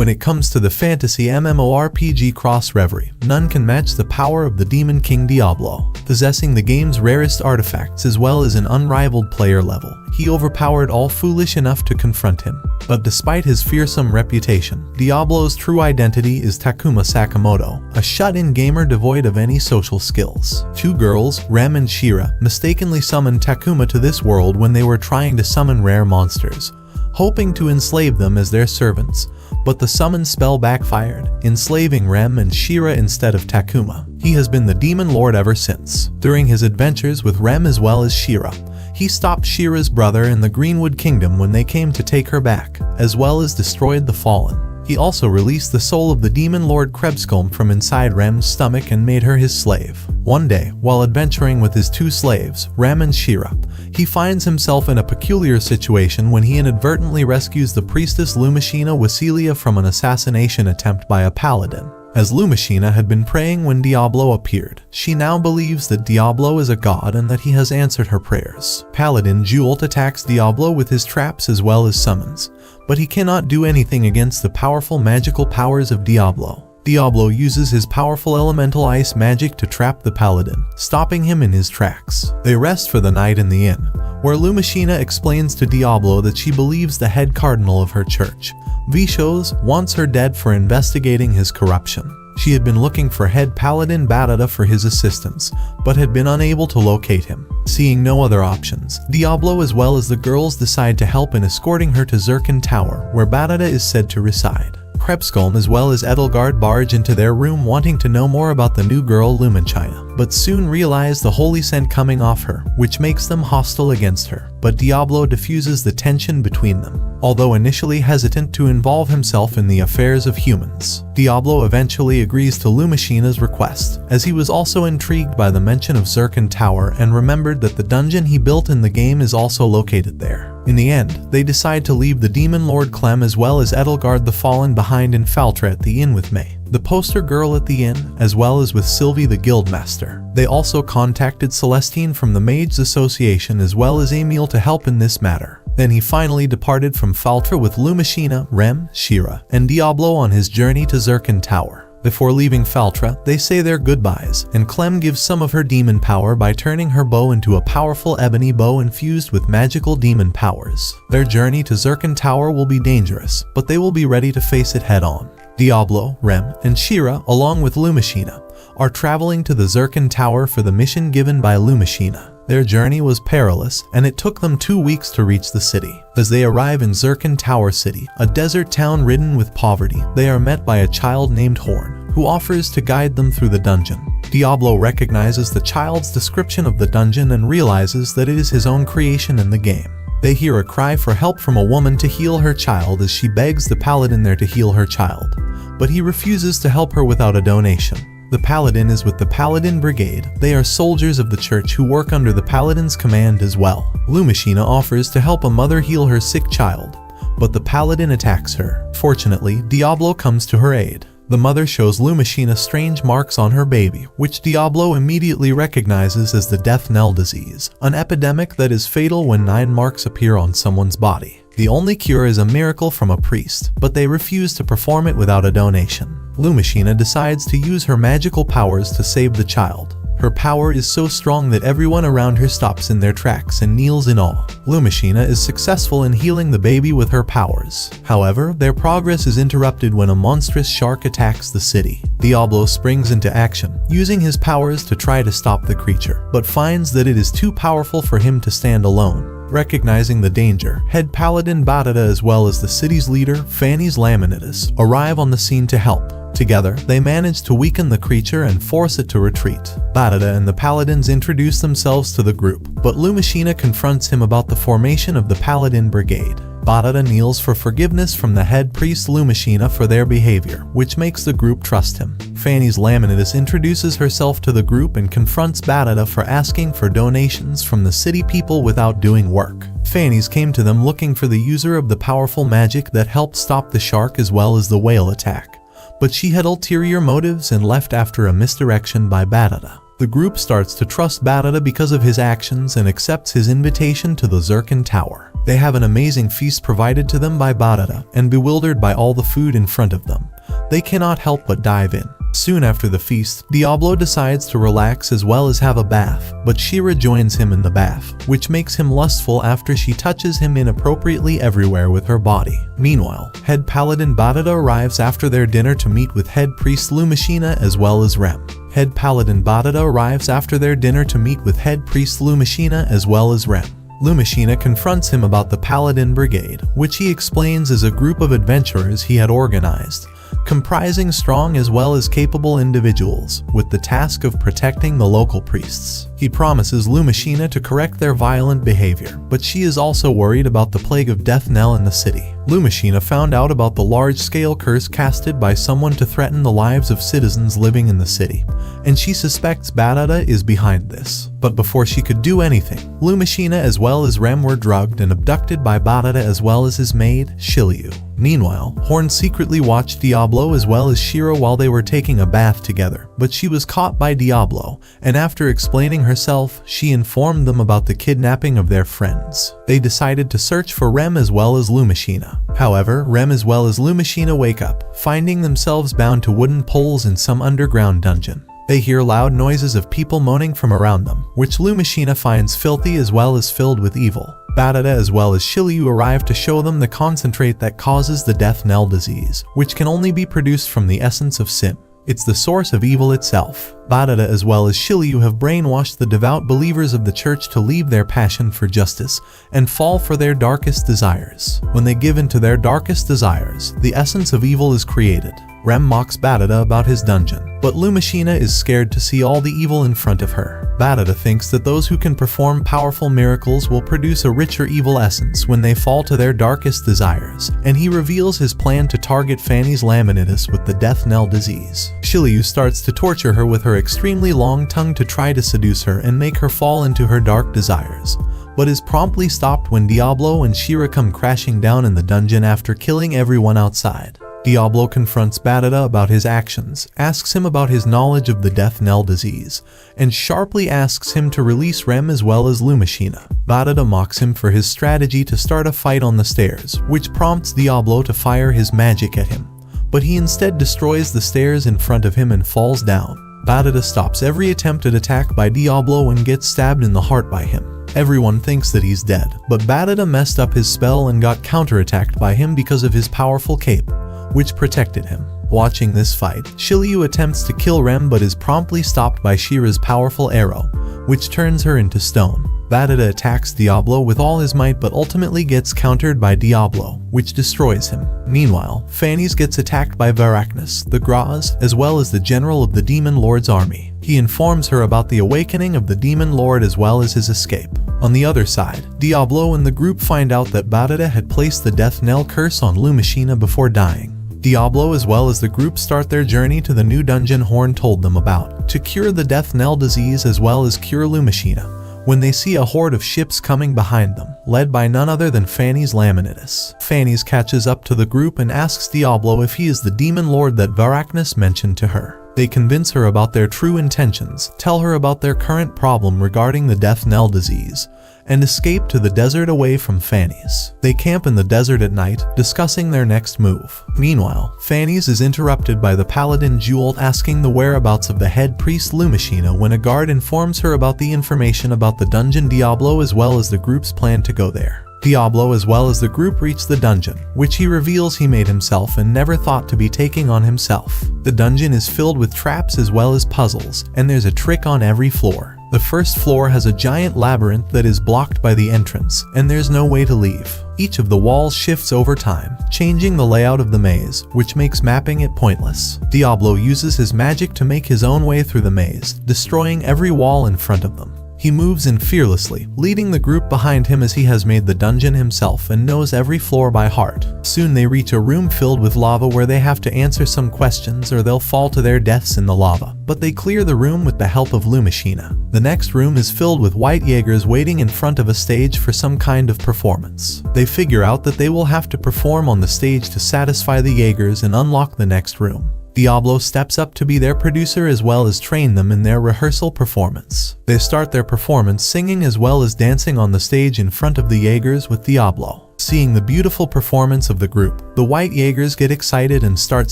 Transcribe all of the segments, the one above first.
When it comes to the fantasy MMORPG Cross Reverie, none can match the power of the Demon King Diablo. Possessing the game's rarest artifacts as well as an unrivaled player level, he overpowered all foolish enough to confront him. But despite his fearsome reputation, Diablo's true identity is Takuma Sakamoto, a shut-in gamer devoid of any social skills. Two girls, Rem and Shira, mistakenly summoned Takuma to this world when they were trying to summon rare monsters, hoping to enslave them as their servants. But the summon spell backfired, enslaving Rem and Shira instead of Takuma. He has been the Demon Lord ever since. During his adventures with Rem as well as Shira, he stopped Shira's brother in the Greenwood Kingdom when they came to take her back, as well as destroyed the Fallen. He also released the soul of the Demon Lord Krebskulm from inside Rem's stomach and made her his slave. One day, while adventuring with his two slaves, Rem and Shira, he finds himself in a peculiar situation when he inadvertently rescues the priestess Lumashina Wasilia from an assassination attempt by a paladin. As Lumashina had been praying when Diablo appeared, she now believes that Diablo is a god and that he has answered her prayers. Paladin Jewelt attacks Diablo with his traps as well as summons, but he cannot do anything against the powerful magical powers of Diablo. Diablo uses his powerful elemental ice magic to trap the paladin, stopping him in his tracks. They rest for the night in the inn, where Lumashina explains to Diablo that she believes the head cardinal of her church, Vishos, wants her dead for investigating his corruption. She had been looking for head paladin Batata for his assistance, but had been unable to locate him. Seeing no other options, Diablo as well as the girls decide to help in escorting her to Zircon Tower, where Batata is said to reside. Krebskulm as well as Edelgard barge into their room wanting to know more about the new girl Lumashina, but soon realize the holy scent coming off her, which makes them hostile against her. But Diablo diffuses the tension between them. Although initially hesitant to involve himself in the affairs of humans, Diablo eventually agrees to Lumashina's request, as he was also intrigued by the mention of Zircon Tower and remembered that the dungeon he built in the game is also located there. In the end, they decide to leave the Demon Lord Clem as well as Edelgard the Fallen behind in Faltra at the inn with May, the poster girl at the inn, as well as with Sylvie the Guildmaster. They also contacted Celestine from the Mages Association as well as Emil to help in this matter. Then he finally departed from Faltra with Lumashina, Rem, Shira, and Diablo on his journey to Zircon Tower. Before leaving Faltra, they say their goodbyes, and Clem gives some of her demon power by turning her bow into a powerful ebony bow infused with magical demon powers. Their journey to Zircon Tower will be dangerous, but they will be ready to face it head-on. Diablo, Rem, and Shira, along with Lumashina, are traveling to the Zircon Tower for the mission given by Lumashina. Their journey was perilous, and it took them 2 weeks to reach the city. As they arrive in Zircon Tower City, a desert town ridden with poverty, they are met by a child named Horn, who offers to guide them through the dungeon. Diablo recognizes the child's description of the dungeon and realizes that it is his own creation in the game. They hear a cry for help from a woman to heal her child as she begs the paladin there to heal her child, but he refuses to help her without a donation. The paladin is with the Paladin Brigade. They are soldiers of the church who work under the paladin's command as well. Lumashina offers to help a mother heal her sick child, but the paladin attacks her. Fortunately, Diablo comes to her aid. The mother shows Lumashina strange marks on her baby, which Diablo immediately recognizes as the death knell disease, an epidemic that is fatal when 9 marks appear on someone's body. The only cure is a miracle from a priest, but they refuse to perform it without a donation. Lumashina decides to use her magical powers to save the child. Her power is so strong that everyone around her stops in their tracks and kneels in awe. Lumashina is successful in healing the baby with her powers. However, their progress is interrupted when a monstrous shark attacks the city. Diablo springs into action, using his powers to try to stop the creature, but finds that it is too powerful for him to stand alone. Recognizing the danger, head paladin Batata as well as the city's leader, Phanes Laminitas, arrive on the scene to help. Together, they manage to weaken the creature and force it to retreat. Batata and the paladins introduce themselves to the group, but Lumashina confronts him about the formation of the Paladin Brigade. Batata kneels for forgiveness from the head priest Lumashina for their behavior, which makes the group trust him. Phanes Laminitas introduces herself to the group and confronts Batata for asking for donations from the city people without doing work. Phanes came to them looking for the user of the powerful magic that helped stop the shark as well as the whale attack, but she had ulterior motives and left after a misdirection by Batata. The group starts to trust Barada because of his actions and accepts his invitation to the Zircon Tower. They have an amazing feast provided to them by Barada, and bewildered by all the food in front of them, they cannot help but dive in. Soon after the feast, Diablo decides to relax as well as have a bath, but Shira joins him in the bath, which makes him lustful after she touches him inappropriately everywhere with her body. Meanwhile, head paladin Barada arrives after their dinner to meet with head priest Lumashina as well as Rem. Head paladin Barada arrives after their dinner to meet with head priest Lumashina as well as Rem. Lumashina confronts him about the Paladin Brigade, which he explains is a group of adventurers he had organized, comprising strong as well as capable individuals, with the task of protecting the local priests. He promises Lumashina to correct their violent behavior, but she is also worried about the plague of death knell in the city. Lumashina found out about the large-scale curse casted by someone to threaten the lives of citizens living in the city, and she suspects Barada is behind this. But before she could do anything, Lumashina as well as Rem were drugged and abducted by Barada as well as his maid, Shiliu. Meanwhile, Horn secretly watched Diablo as well as Shira while they were taking a bath together, but she was caught by Diablo, and after explaining herself, she informed them about the kidnapping of their friends. They decided to search for Rem as well as Lumashina. However, Rem as well as Lumashina wake up, finding themselves bound to wooden poles in some underground dungeon. They hear loud noises of people moaning from around them, which Lumashina finds filthy as well as filled with evil. Barada as well as Shiliu arrive to show them the concentrate that causes the death knell disease, which can only be produced from the essence of sin. It's the source of evil itself. Barada as well as Shiliu have brainwashed the devout believers of the church to leave their passion for justice and fall for their darkest desires. When they give in to their darkest desires, the essence of evil is created. Rem mocks Barada about his dungeon, but Lumashina is scared to see all the evil in front of her. Barada thinks that those who can perform powerful miracles will produce a richer evil essence when they fall to their darkest desires, and he reveals his plan to target Fanny's Laminitis with the death knell disease. Shiliu starts to torture her with her extremely long tongue to try to seduce her and make her fall into her dark desires, but is promptly stopped when Diablo and Shira come crashing down in the dungeon after killing everyone outside. Diablo confronts Barada about his actions, asks him about his knowledge of the death knell disease, and sharply asks him to release Rem as well as Lumashina. Barada mocks him for his strategy to start a fight on the stairs, which prompts Diablo to fire his magic at him, but he instead destroys the stairs in front of him and falls down. Barada stops every attempted attack by Diablo and gets stabbed in the heart by him. Everyone thinks that he's dead, but Barada messed up his spell and got counterattacked by him because of his powerful cape, which protected him. Watching this fight, Shiliu attempts to kill Rem but is promptly stopped by Shira's powerful arrow, which turns her into stone. Barada attacks Diablo with all his might but ultimately gets countered by Diablo, which destroys him. Meanwhile, Fanny's gets attacked by Varachnis, the Graz, as well as the general of the Demon Lord's army. He informs her about the awakening of the Demon Lord as well as his escape. On the other side, Diablo and the group find out that Barada had placed the death knell curse on Lumashina before dying. Diablo as well as the group start their journey to the new dungeon Horn told them about, to cure the death knell disease as well as cure Lumashina, when they see a horde of ships coming behind them, led by none other than Fanny's Laminitis. Fanny's catches up to the group and asks Diablo if he is the demon lord that Varachnis mentioned to her. They convince her about their true intentions, tell her about their current problem regarding the death knell disease, and escape to the desert away from Fanny's. They camp in the desert at night, discussing their next move. Meanwhile, Fanny's is interrupted by the paladin Jewel asking the whereabouts of the head priest Lumashina when a guard informs her about the information about the dungeon. Diablo as well as the group's plan to go there. Diablo as well as the group reach the dungeon, which he reveals he made himself and never thought to be taking on himself. The dungeon is filled with traps as well as puzzles, and there's a trick on every floor. The first floor has a giant labyrinth that is blocked by the entrance, and there's no way to leave. Each of the walls shifts over time, changing the layout of the maze, which makes mapping it pointless. Diablo uses his magic to make his own way through the maze, destroying every wall in front of them. He moves in fearlessly, leading the group behind him as he has made the dungeon himself and knows every floor by heart. Soon they reach a room filled with lava where they have to answer some questions or they'll fall to their deaths in the lava, but they clear the room with the help of Lumashina. The next room is filled with white Jaegers waiting in front of a stage for some kind of performance. They figure out that they will have to perform on the stage to satisfy the Jaegers and unlock the next room. Diablo steps up to be their producer as well as train them in their rehearsal performance. They start their performance singing as well as dancing on the stage in front of the Jaegers with Diablo. Seeing the beautiful performance of the group, the White Jaegers get excited and start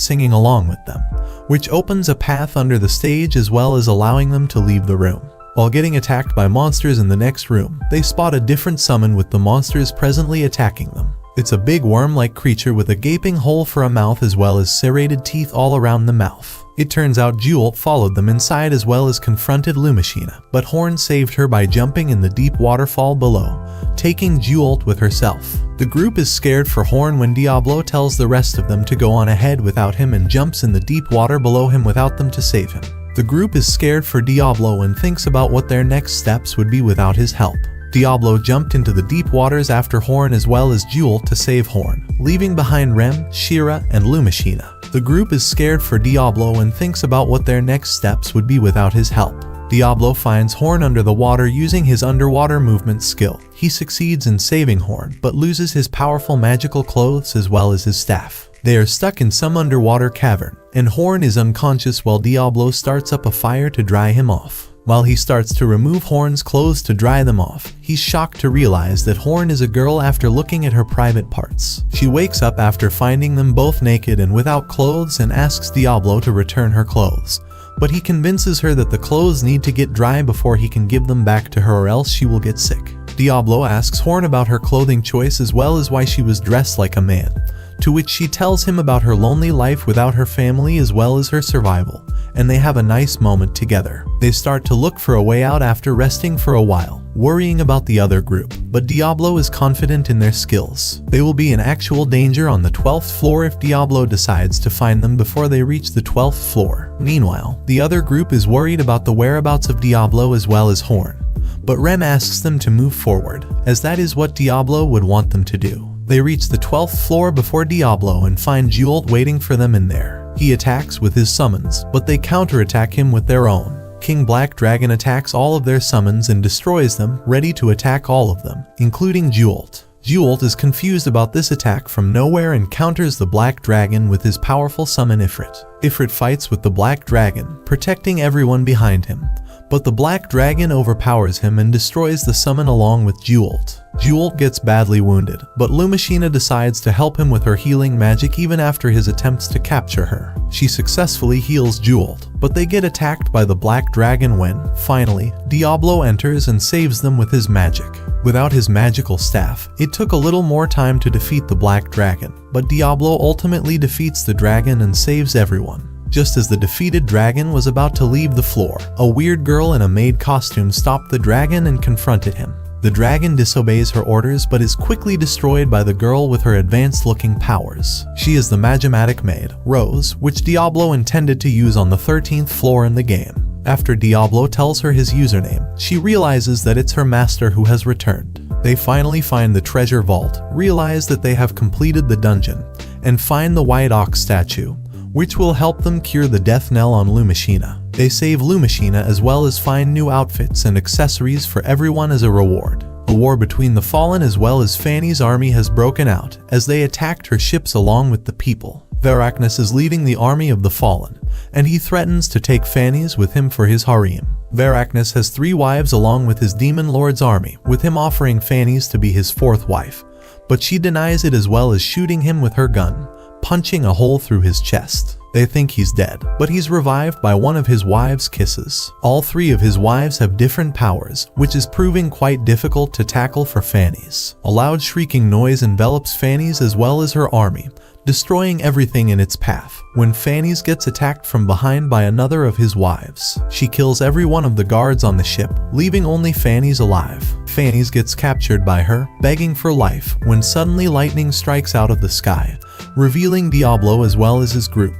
singing along with them, which opens a path under the stage as well as allowing them to leave the room. While getting attacked by monsters in the next room, they spot a different summon with the monsters presently attacking them. It's a big worm-like creature with a gaping hole for a mouth as well as serrated teeth all around the mouth. It turns out Jewelt followed them inside as well as confronted Lumashina, but Horn saved her by jumping in the deep waterfall below, taking Jewelt with herself. The group is scared for Horn when Diablo tells the rest of them to go on ahead without him and jumps in the deep water below him without them to save him. The group is scared for Diablo and thinks about what their next steps would be without his help. Diablo jumped into the deep waters after Horn as well as Jewelt to save Horn, leaving behind Rem, Shira, and Lumashina. The group is scared for Diablo and thinks about what their next steps would be without his help. Diablo finds Horn under the water using his underwater movement skill. He succeeds in saving Horn, but loses his powerful magical clothes as well as his staff. They are stuck in some underwater cavern, and Horn is unconscious while Diablo starts up a fire to dry him off. While he starts to remove Horn's clothes to dry them off, he's shocked to realize that Horn is a girl after looking at her private parts. She wakes up after finding them both naked and without clothes and asks Diablo to return her clothes. But he convinces her that the clothes need to get dry before he can give them back to her or else she will get sick. Diablo asks Horn about her clothing choice as well as why she was dressed like a man, to which she tells him about her lonely life without her family as well as her survival, and they have a nice moment together. They start to look for a way out after resting for a while, worrying about the other group, but Diablo is confident in their skills. They will be in actual danger on the 12th floor if Diablo decides to find them before they reach the 12th floor. Meanwhile, the other group is worried about the whereabouts of Diablo as well as Horn, but Rem asks them to move forward, as that is what Diablo would want them to do. They reach the 12th floor before Diablo and find Jewelt waiting for them in there. He attacks with his summons, but they counterattack him with their own. King Black Dragon attacks all of their summons and destroys them, ready to attack all of them, including Jewelt. Jewelt is confused about this attack from nowhere and counters the Black Dragon with his powerful summon Ifrit. Ifrit fights with the Black Dragon, protecting everyone behind him, but the Black Dragon overpowers him and destroys the summon along with Jewelt. Jewelt gets badly wounded, but Lumashina decides to help him with her healing magic even after his attempts to capture her. She successfully heals Jewelt, but they get attacked by the Black Dragon when, finally, Diablo enters and saves them with his magic. Without his magical staff, it took a little more time to defeat the Black Dragon, but Diablo ultimately defeats the dragon and saves everyone. Just as the defeated dragon was about to leave the floor, a weird girl in a maid costume stopped the dragon and confronted him. The dragon disobeys her orders but is quickly destroyed by the girl with her advanced-looking powers. She is the Magimatic Maid, Rose, which Diablo intended to use on the 13th floor in the game. After Diablo tells her his username, she realizes that it's her master who has returned. They finally find the treasure vault, realize that they have completed the dungeon, and find the White Ox statue, which will help them cure the death knell on Lumashina. They save Lumashina as well as find new outfits and accessories for everyone as a reward. A war between the Fallen as well as Fanny's army has broken out as they attacked her ships along with the people. Veracnus is leading the army of the Fallen, and he threatens to take Fanny's with him for his harem. Veracnus has 3 wives along with his Demon Lord's army, with him offering Fanny's to be his 4th wife, but she denies it as well as shooting him with her gun, punching a hole through his chest. They think he's dead, but he's revived by one of his wives' kisses. All 3 of his wives have different powers, which is proving quite difficult to tackle for Fanny's. A loud shrieking noise envelops Fanny's as well as her army, destroying everything in its path. When Fanny's gets attacked from behind by another of his wives, she kills every one of the guards on the ship, leaving only Fanny's alive. Fanny's gets captured by her, begging for life, when suddenly lightning strikes out of the sky, revealing Diablo as well as his group,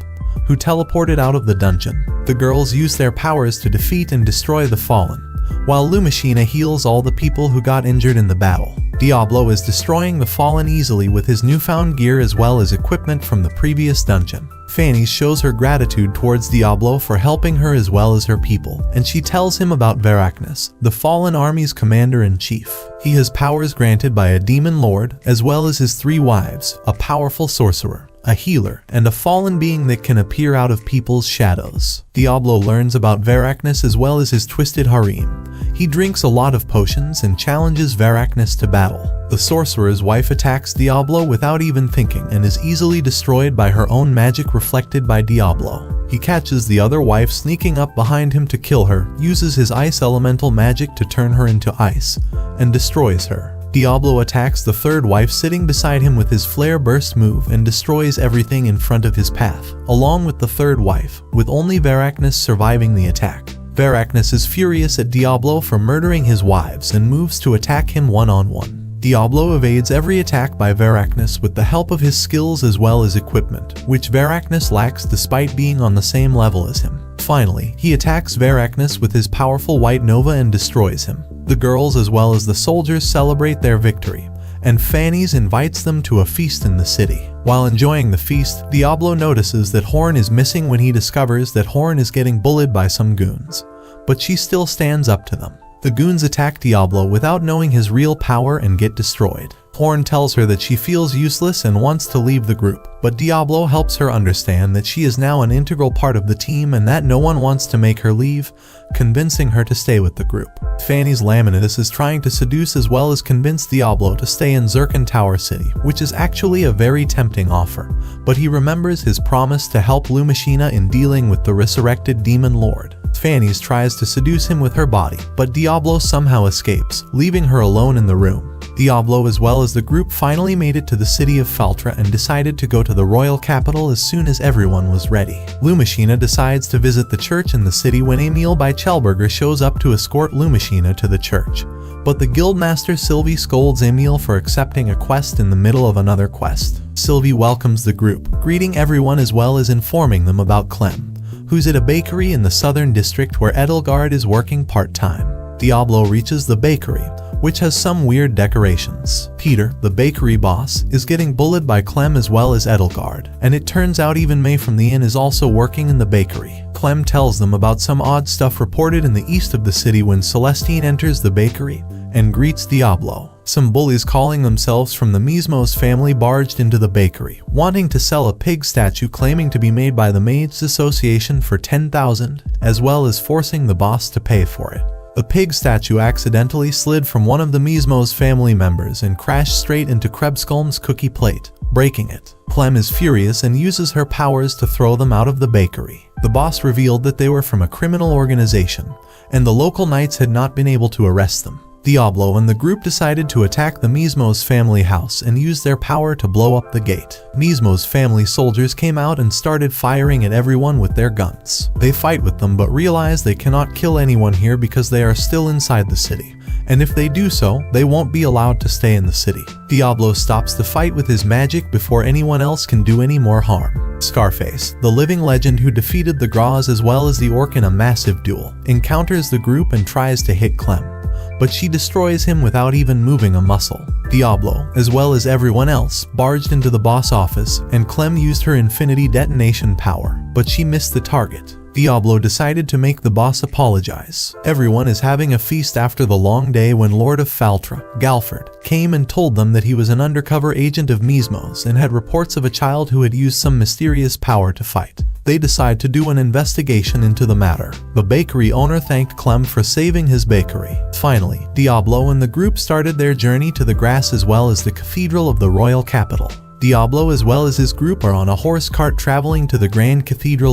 who teleported out of the dungeon. The girls use their powers to defeat and destroy the Fallen, while Lumashina heals all the people who got injured in the battle. Diablo is destroying the Fallen easily with his newfound gear as well as equipment from the previous dungeon. Fanny shows her gratitude towards Diablo for helping her as well as her people, and she tells him about Veracnus, the Fallen army's commander-in-chief. He has powers granted by a demon lord, as well as his 3 wives, a powerful sorcerer, a healer, and a fallen being that can appear out of people's shadows. Diablo learns about Veracnus as well as his twisted harem. He drinks a lot of potions and challenges Veracnus to battle. The sorcerer's wife attacks Diablo without even thinking and is easily destroyed by her own magic reflected by Diablo. He catches the other wife sneaking up behind him to kill her, uses his ice elemental magic to turn her into ice, and destroys her. Diablo attacks the third wife sitting beside him with his flare burst move and destroys everything in front of his path, along with the third wife, with only Veracnus surviving the attack. Veracnus is furious at Diablo for murdering his wives and moves to attack him one-on-one. Diablo evades every attack by Veracnus with the help of his skills as well as equipment, which Veracnus lacks despite being on the same level as him. Finally, he attacks Veracnus with his powerful white nova and destroys him. The girls as well as the soldiers celebrate their victory, and Phanes invites them to a feast in the city. While enjoying the feast, Diablo notices that Horn is missing when he discovers that Horn is getting bullied by some goons, but she still stands up to them. The goons attack Diablo without knowing his real power and get destroyed. Horn tells her that she feels useless and wants to leave the group, but Diablo helps her understand that she is now an integral part of the team and that no one wants to make her leave, convincing her to stay with the group. Phanes Laminitus is trying to seduce as well as convince Diablo to stay in Zircon Tower City, which is actually a very tempting offer, but he remembers his promise to help Lumashina in dealing with the resurrected demon lord. Phanes tries to seduce him with her body, but Diablo somehow escapes, leaving her alone in the room. Diablo as well as the group finally made it to the city of Faltra and decided to go to the royal capital as soon as everyone was ready. Lumashina decides to visit the church in the city when Emil by Chelberger shows up to escort Lumashina to the church. But the guildmaster Sylvie scolds Emil for accepting a quest in the middle of another quest. Sylvie welcomes the group, greeting everyone as well as informing them about Clem, who's at a bakery in the southern district where Edelgard is working part-time. Diablo reaches the bakery, which has some weird decorations. Peter, the bakery boss, is getting bullied by Clem as well as Edelgard, and it turns out even May from the inn is also working in the bakery. Clem tells them about some odd stuff reported in the east of the city when Celestine enters the bakery and greets Diablo. Some bullies calling themselves from the Mismos family barged into the bakery, wanting to sell a pig statue claiming to be made by the Maids Association for 10,000, as well as forcing the boss to pay for it. The pig statue accidentally slid from one of the Mismos family members and crashed straight into Krebskolm's cookie plate, breaking it. Clem is furious and uses her powers to throw them out of the bakery. The boss revealed that they were from a criminal organization, and the local knights had not been able to arrest them. Diablo and the group decided to attack the Mismos family house and use their power to blow up the gate. Mismos family soldiers came out and started firing at everyone with their guns. They fight with them but realize they cannot kill anyone here because they are still inside the city, and if they do so, they won't be allowed to stay in the city. Diablo stops the fight with his magic before anyone else can do any more harm. Scarface, the living legend who defeated the Graz as well as the Orc in a massive duel, encounters the group and tries to hit Clem, but she destroys him without even moving a muscle. Diablo, as well as everyone else, barged into the boss office, and Clem used her infinity detonation power, but she missed the target. Diablo decided to make the boss apologize. Everyone is having a feast after the long day when Lord of Faltra, Galford, came and told them that he was an undercover agent of Mismos and had reports of a child who had used some mysterious power to fight. They decide to do an investigation into the matter. The bakery owner thanked Clem for saving his bakery. Finally, Diablo and the group started their journey to the grass as well as the cathedral of the royal capital. Diablo as well as his group are on a horse cart traveling to the Grand Cathedral